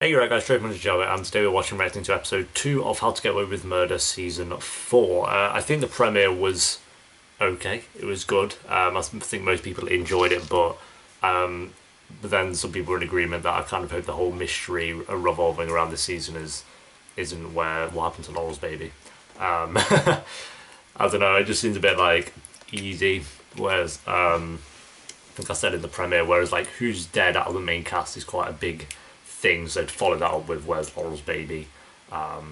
Hey, right guys, Trade Joe, and today we're watching reacting to episode 2 of How to Get Away with Murder Season 4. I think the premiere was okay, it was good. I think most people enjoyed it, but then some people were in agreement that I kind of hope the whole mystery revolving around this season isn't what happened to Laurel's baby. I don't know, it just seems a bit like easy, whereas I think I said in the premiere, whereas like who's dead out of the main cast is quite a big thing, so to follow that up with where's Laurel's baby, I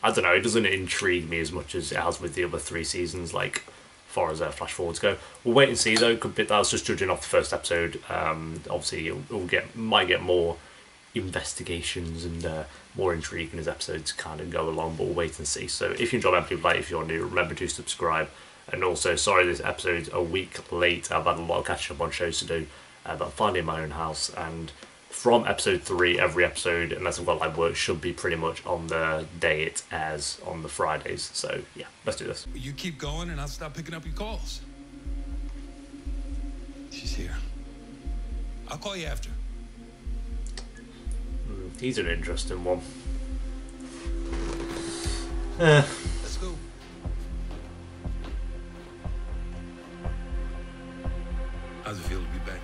don't know, it doesn't intrigue me as much as it has with the other 3 seasons, like far as flash forwards go. We'll wait and see though. That was just judging off the first episode. Obviously might get more investigations and more intrigue as episodes kind of go along, but we'll wait and see. So if you enjoy that, please like. If you're new, remember to subscribe. And also, sorry this episode's a week late. I've had a lot of catching up on shows to do, but I'm finally in my own house, and from episode 3, every episode, unless I've got live work, should be pretty much on the day it airs on the Fridays. So yeah, let's do this. You keep going and I'll stop picking up your calls. She's here. I'll call you after. He's an interesting one. Let's go. How's it feel to be back?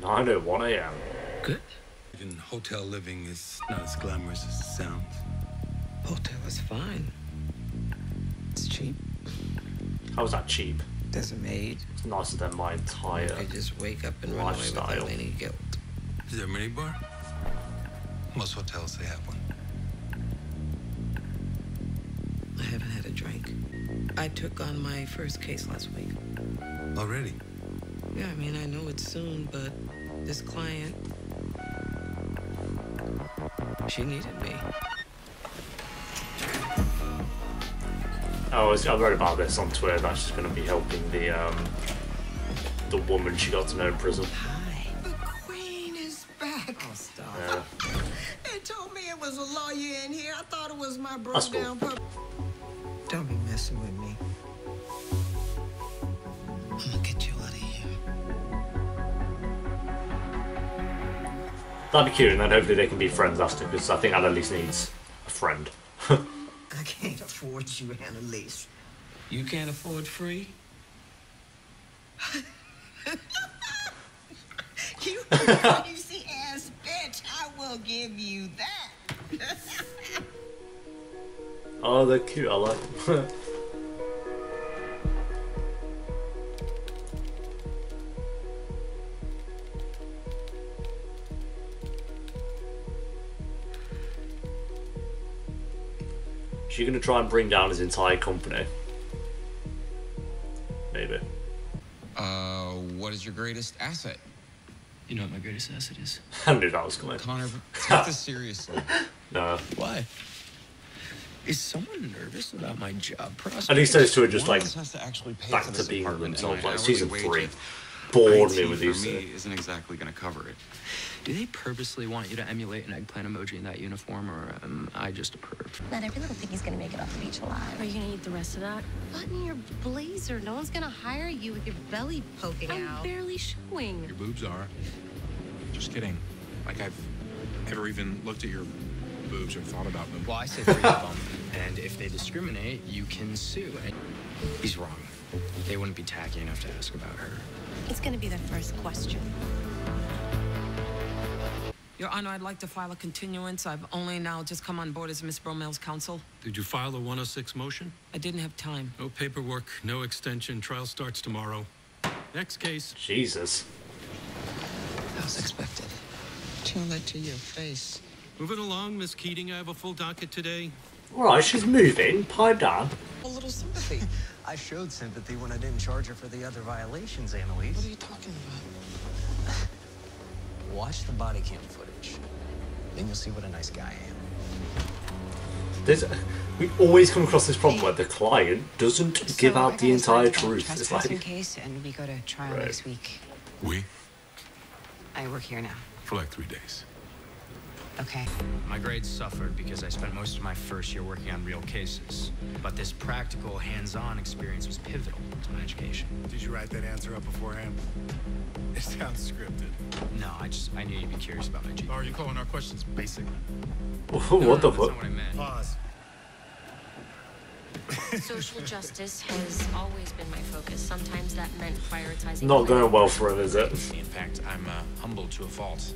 9:01 a.m. Good. Even hotel living is not as glamorous as it sounds. Hotel is fine. It's cheap. How is that cheap? There's a maid. It's nicer than my entire I just wake up and run away lifestyle. without any guilt. Is there a minibar? Most hotels, they have one. I haven't had a drink. I took on my first case last week. Already? Yeah, I mean, I know it's soon, but this client, she needed me. I read about this on Twitter. That's just going to be helping the woman she got to know in prison. Hi. The queen is back. Oh, stop. They told me it was a lawyer in here. I thought it was my That's broke cool. down pup. Don't be messing with me. I'm gonna get you out of here. That'd be cute, and then hopefully they can be friends after, because I think Annalise needs a friend. I can't afford you, Annalise. You can't afford free? You crazy ass bitch. I will give you that. Oh, they're cute. I like them. Is she going to try and bring down his entire company? Maybe. What is your greatest asset? You know what my greatest asset is? I knew that was coming. Connor, take this seriously. No. Why? Is someone nervous about my job prospects? At least those two are just One like of us has to actually pay back for to this being apartment, and themselves. my Like hourly season wage 3 at bored IT me with for these. me isn't exactly going to cover it. Do they purposely want you to emulate an eggplant emoji in that uniform, or am I just a perv? Not every little piggy's gonna make it off the beach alive. Are you gonna eat the rest of that? Button your blazer. No one's gonna hire you with your belly poking I'm out. barely showing. Your boobs are. Just kidding. Like I've ever even looked at your boobs or thought about them. Well, I say 3 of them, and if they discriminate, you can sue. And he's wrong. They wouldn't be tacky enough to ask about her. It's gonna be the first question. Your Honor, I'd like to file a continuance. I've only now just come on board as Miss Bromel's counsel. Did you file a 106 motion? I didn't have time. No paperwork, no extension. Trial starts tomorrow. Next case. Jesus. That was expected. Tell that to your face. Moving along, Miss Keating. I have a full docket today. Alright, she's moving. Pipe down. A little sympathy. I showed sympathy when I didn't charge her for the other violations, Annalise. What are you talking about? Watch the body cam footage. Then you'll see what a nice guy I am. We always come across this problem where the client doesn't give out the entire truth. It's Trespassing like, case, and we go to trial Right. next week. We? I work here now. For like 3 days. Okay. My grades suffered because I spent most of my first year working on real cases. But this practical, hands-on experience was pivotal to my education. Did you write that answer up beforehand? It sounds scripted. No, I knew you'd be curious about my GPA. Are you calling our questions basic? What the That's fuck? not what I meant. Pause. Social justice has always been my focus. Sometimes that meant prioritizing. Not going well for him, is it? In fact, I'm humbled to a fault.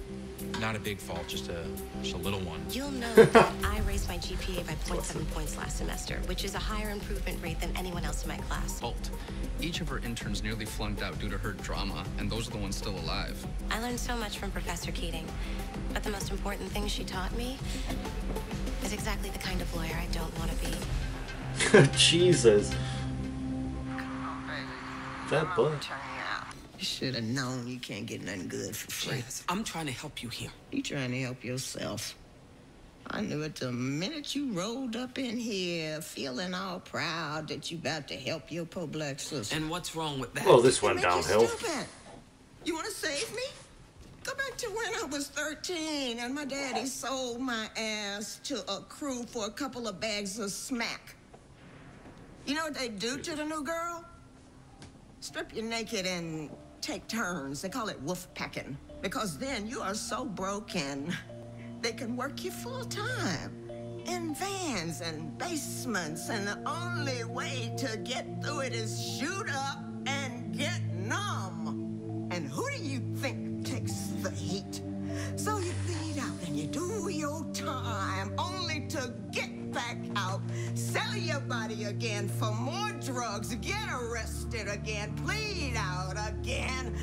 Not a big fault, just a little one. You'll know that I raised my GPA by 0.7 points last semester, which is a higher improvement rate than anyone else in my class. Bolt. Each of her interns nearly flunked out due to her drama, and those are the ones still alive. I learned so much from Professor Keating, but the most important thing she taught me is exactly the kind of lawyer I don't want to be. Jesus. That boy. You should have known you can't get nothing good for free. Jazz, I'm trying to help you here. You trying to help yourself. I knew it the minute you rolled up in here, feeling all proud that you about to help your poor black sister. And what's wrong with that? Well, this went Make you downhill. stupid. You want to save me? Go back to when I was 13 and my daddy sold my ass to a crew for a couple of bags of smack. You know what they do to the new girl? Strip you naked and take turns. They call it wolf packing. Because then you are so broken, they can work you full time. In vans and basements, and the only way to get through it is shoot up and get numb. And who do you think takes the heat? So you bleed out and you do your time, only to get back out, sell your body again for more drugs, get arrested again, plead out again,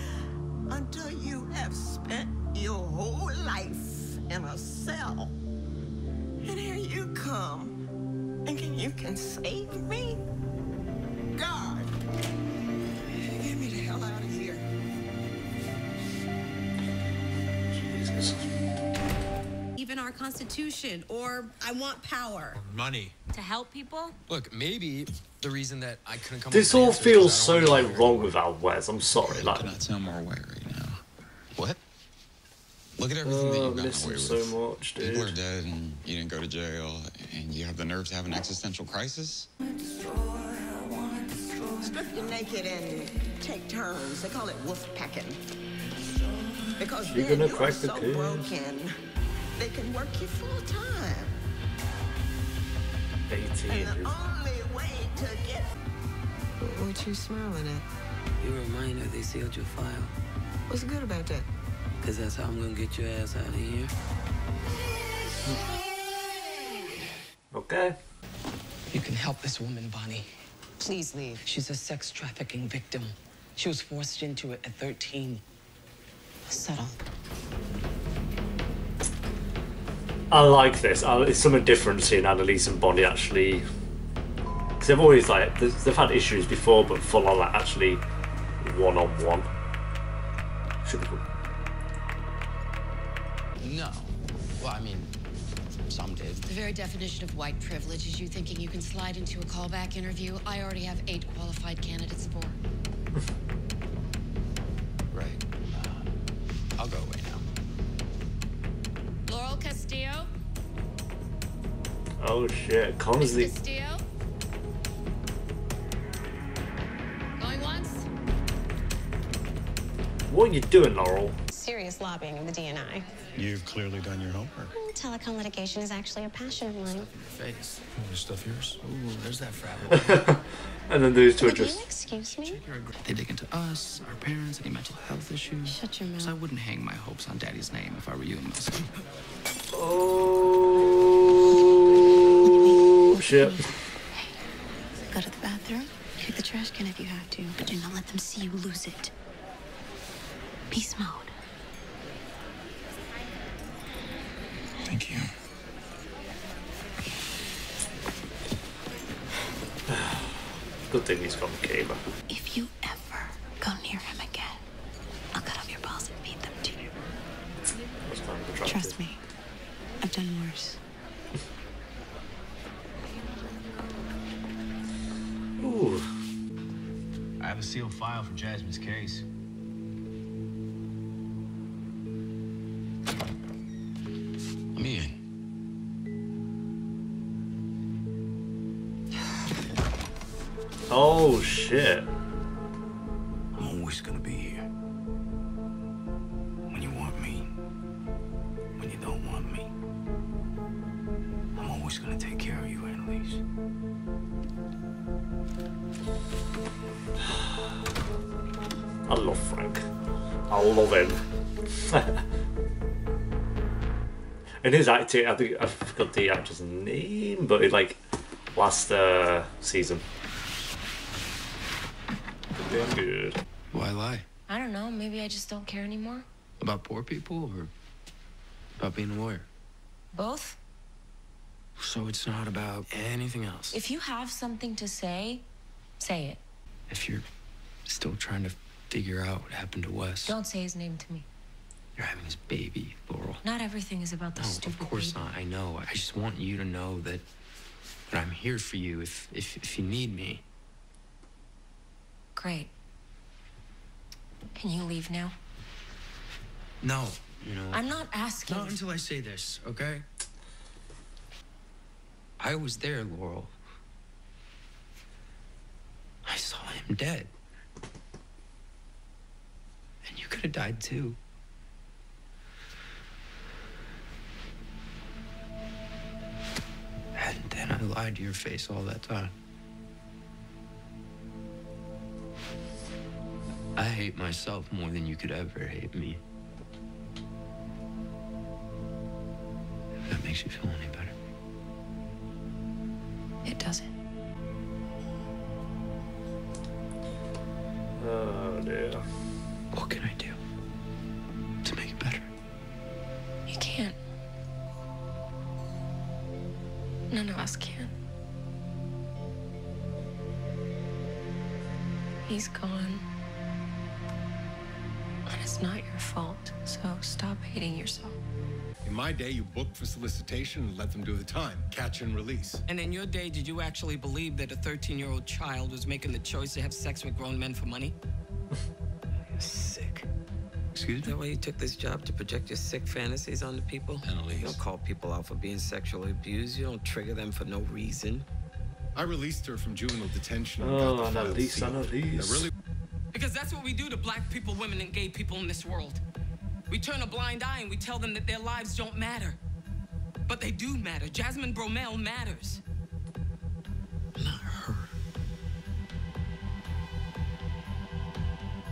until you have spent your whole life in a cell. And here you come, thinking you can save me? God, get me the hell out of here. Jesus. Even our Constitution, or I want power. Money. To help people? Look, maybe the reason that I couldn't come This up with an all answer is feels 'cause I so don't wanna like be wrong without Wes. I'm sorry. Like, Could not sound more away right now. What? Look at everything that oh, you've I gotten miss away him with. so much, People are dude. dead and you didn't go to jail and you have the nerve to have an existential crisis? Strip you naked and take turns. They call it wolf packing. Because You're then gonna you are crack the so code. broken, they can work you full time. 18. And the only way to get... What you smiling at? You're a minor. They sealed your file. What's good about that? Because that's how I'm going to get your ass out of here. Okay. You can help this woman, Bonnie. Please leave. She's a sex trafficking victim. She was forced into it at 13. Settle. I like this. It's something different seeing Annalise and Bonnie actually. Because they've always like they've had issues before, but full on like actually one-on-one. Should be cool. No. Well, I mean, some did. The very definition of white privilege is you thinking you can slide into a callback interview I already have 8 qualified candidates for. Right. I'll go away now. Laurel Castillo? Oh shit, Connor's the. Castillo? Going once? What are you doing, Laurel? Serious lobbying of the DNI. You've clearly done your homework. Telecom litigation is actually a passion of mine. Face. Your stuff yours? Ooh, there's that frat. And then those two are Would you just. excuse me? They dig into us, our parents, any mental health issues. Shut your So I mouth. wouldn't hang my hopes on Daddy's name if I were you and Wilson. Oh shit. Go to the bathroom. Kick the trash can if you have to, but do not let them see you lose it. Peace mode. Thank you. Good thing he's got Kiva. If you ever go near him again, I'll cut off your balls and feed them to you. That's kind of attractive. Trust me, I've done worse. Ooh. I have a sealed file for Jasmine's case. Let me Oh shit. I'm always gonna be here. When you want me, when you don't want me. I'm always gonna take care of you, Annalise. I love Frank. I love him. And his acting, I think I forgot the actor's name, but it like last season. Damn good. Why lie? I don't know. Maybe I just don't care anymore. About poor people or about being a lawyer? Both. So it's not about anything else. If you have something to say, say it. If you're still trying to figure out what happened to Wes. Don't say his name to me. You're having his baby, Laurel. Not everything is about the stupid of course baby. not. I know. I just want you to know that I'm here for you if you need me. Great. Can you leave now? No. You know. I'm not asking. Not until I say this, okay? I was there, Laurel. I saw him dead. And you could have died too. And then I lied to your face all that time. I hate myself more than you could ever hate me. If that makes you feel any better. It doesn't. Oh dear. What can I do to make it better? You can't. None of us can. He's gone. And it's not your fault, so stop hating yourself. In my day, you booked for solicitation and let them do the time. Catch and release. And in your day, did you actually believe that a 13-year-old child was making the choice to have sex with grown men for money? You're sick. Excuse me? Is that why you took this job, to project your sick fantasies onto people? Annalise. You don't call people out for being sexually abused. You don't trigger them for no reason. I released her from juvenile detention and Oh, got the file Annalise, sealed. Annalise. I really Because that's what we do to black people, women, and gay people in this world. We turn a blind eye and we tell them that their lives don't matter. But they do matter. Jasmine Bromell matters. Not her.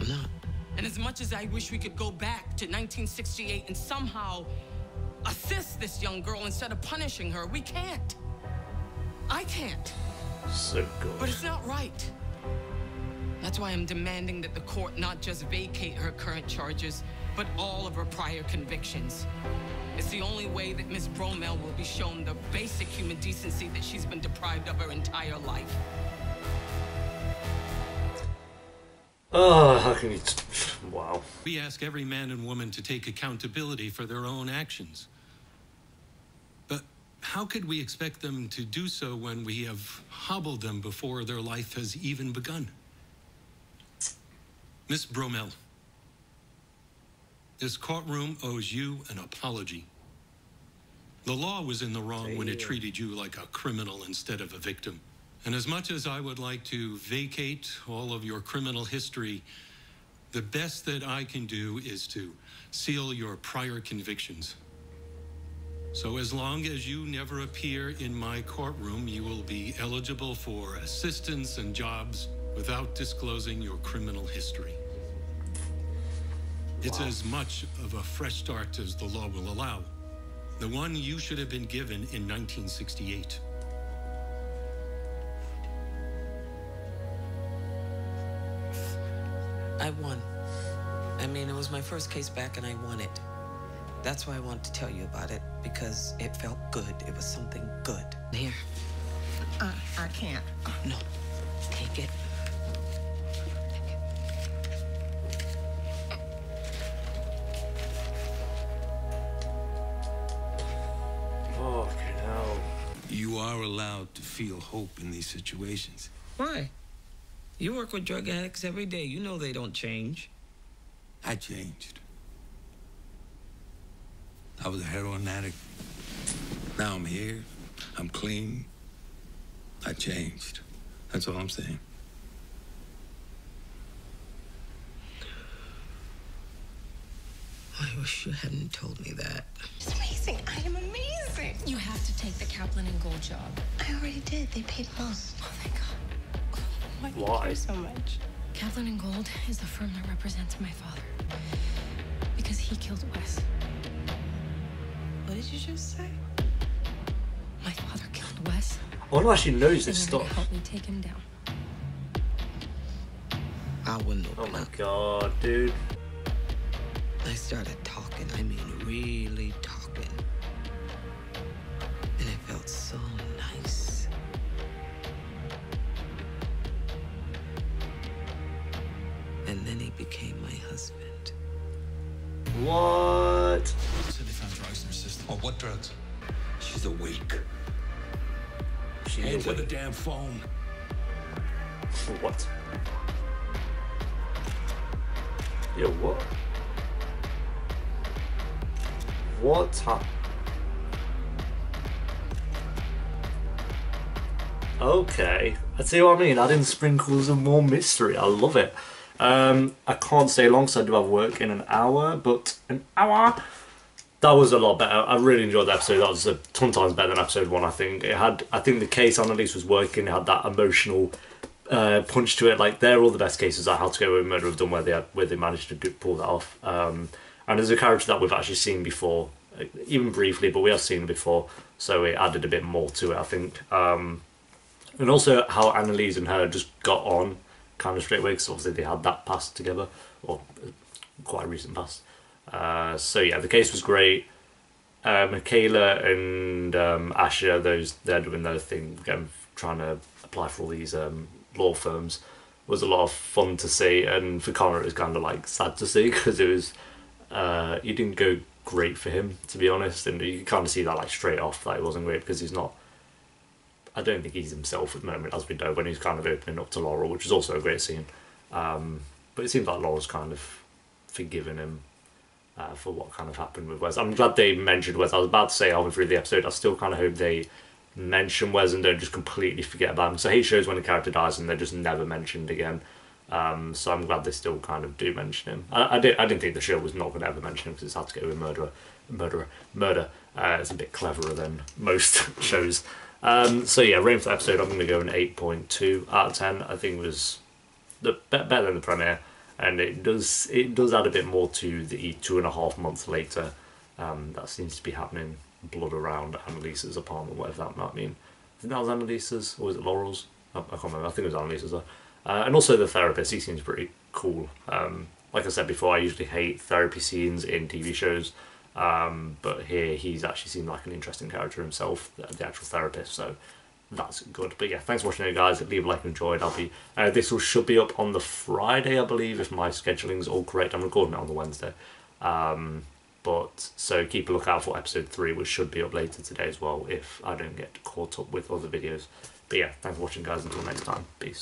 I'm not. And as much as I wish we could go back to 1968 and somehow assist this young girl instead of punishing her, we can't. I can't. So good. But it's not right. That's why I'm demanding that the court not just vacate her current charges, but all of her prior convictions. It's the only way that Miss Bromell will be shown the basic human decency that she's been deprived of her entire life. Oh, how can you... Wow. We ask every man and woman to take accountability for their own actions. But how could we expect them to do so when we have hobbled them before their life has even begun? Miss Bromell, this courtroom owes you an apology. The law was in the wrong when it treated you like a criminal instead of a victim. And as much as I would like to vacate all of your criminal history, the best that I can do is to seal your prior convictions. So as long as you never appear in my courtroom, you will be eligible for assistance and jobs without disclosing your criminal history. It's as much of a fresh start as the law will allow. The one you should have been given in 1968. I won. I mean, it was my first case back and I won it. That's why I wanted to tell you about it, because it felt good. It was something good. Here. I can't. No. Take it. Fucking hell. You are allowed to feel hope in these situations. Why? You work with drug addicts every day. You know they don't change. I changed. I was a heroin addict. Now I'm here. I'm clean. I changed. That's all I'm saying. wish you hadn't told me that. It's amazing. I am amazing. You have to take the Kaplan and Gold job. I already did. They paid most. Oh, thank God. Why do you Why? care so much? Kaplan and Gold is the firm that represents my father. Because he killed Wes. What did you just say? My father killed Wes. I wonder why she knows And this you're gonna stuff. help me take him down. I wouldn't Oh open my up. god, dude. I started talking, I mean really talking. And it felt so nice. And then he became my husband. What? Said they found drugs in her system. Oh, what drugs? She's awake. She's Answer awake. the damn phone. What? Yo, what? What happened? Okay, I see what I mean. Adding sprinkles of more mystery. I love it. I can't stay long because I do have work in an hour, but an hour? That was a lot better. I really enjoyed the episode. That was a ton of times better than episode 1, I think. It had, I think the case Annalise was working, it had that emotional punch to it. Like, they're all the best cases I had to go with Murder have done where they managed to pull that off. And there's a character that we've actually seen before, even briefly, but we have seen it before, so it added a bit more to it, I think. And also how Annalise and her just got on kind of straight away, because obviously they had that past together, or quite a recent past. So yeah, the case was great. Michaela and Asher, they're doing their thing, again, trying to apply for all these law firms, was a lot of fun to see, and for Connor it was kind of like sad to see, because it was he didn't go great for him, to be honest, and you can kind of see that like straight off that it wasn't great, because he's not, I don't think he's himself at the moment, as we know, when he's kind of opening up to Laurel, which is also a great scene. But it seems like Laurel's kind of forgiven him for what kind of happened with Wes. I'm glad they mentioned Wes. I was about to say halfway through the episode, I still kind of hope they mention Wes and don't just completely forget about him. So I hate shows when a character dies and they're just never mentioned again. So I'm glad they still kind of do mention him. I didn't think the show was not going to ever mention him, because it's had to go with murder. It's a bit cleverer than most shows. So yeah, rating for the episode, I'm going to go an 8.2 out of 10. I think it was better than the premiere, and it does add a bit more to the 2.5 months later that seems to be happening. Blood around Annalise's apartment, whatever that might mean. I think that was Annalise's, or was it Laurel's? I can't remember. I think it was Annalise's though. And also the therapist, he seems pretty cool. Like I said before, I usually hate therapy scenes in TV shows. But here he's actually seemed like an interesting character himself, the actual therapist, so that's good. But yeah, thanks for watching it, guys. Leave a like if you enjoyed. This should be up on the Friday, I believe, if my scheduling's all correct. I'm recording it on the Wednesday. But so keep a lookout for episode 3, which should be up later today as well, if I don't get caught up with other videos. But yeah, thanks for watching, guys. Until next time, peace.